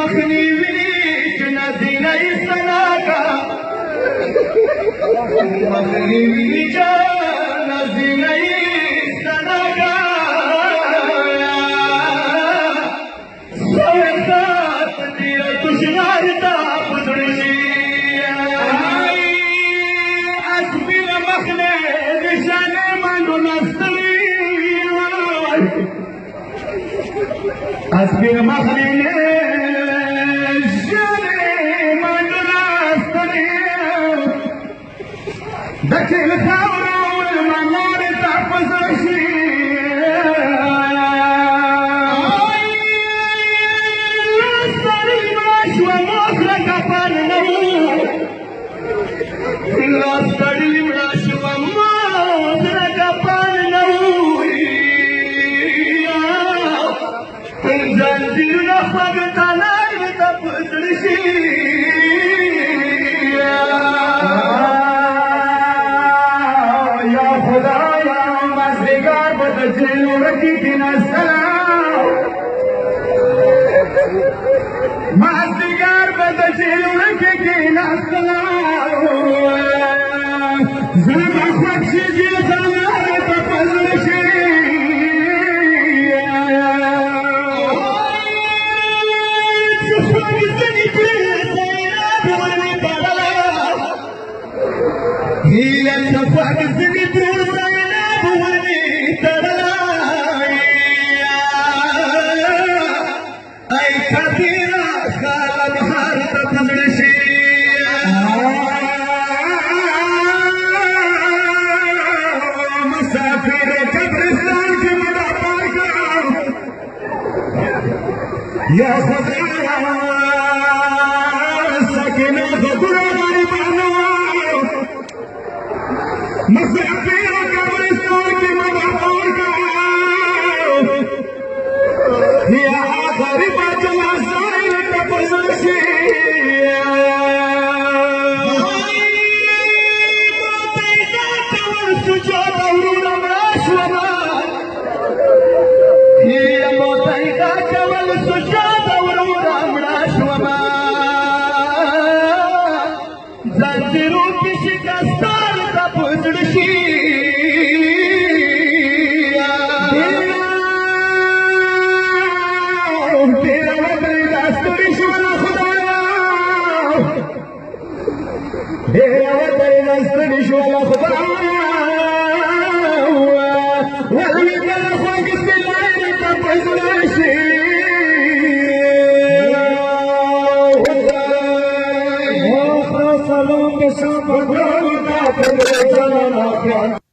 مخنی ویني چې نازینه سنا کا مخنی ویني چې نازینه سنا کا سوتا تیر تشنار تا پدړشي اسبل مخنه نشانه منو نستلی اسبل مخنه دکل خاور المنار تفزشی لستری باش و مخلق پرنو لستری باش و مخلق پرنو زنجیر نخواب تنار تفزشی مازدیگر به دجیلونه که نستلاو زلم اخوک شیجی زنار تپزشی چشمانی زنی پیر زیراب ونی تڑلا هیل چفاک زنی پیر زیراب ونی تڑلا یا خدا سکینه خبر غریبانو مسافر قبرستان کی مدار کا یا غریب جلا سائل تپزشی زنجیروں کی شکستار کا پزڑشی تیرا وطن دستوری شوالا خدایا تیرا وطن دستوری شوالا خدایا وحمی کل خواک سلائی کا پزڑشی سلام به شما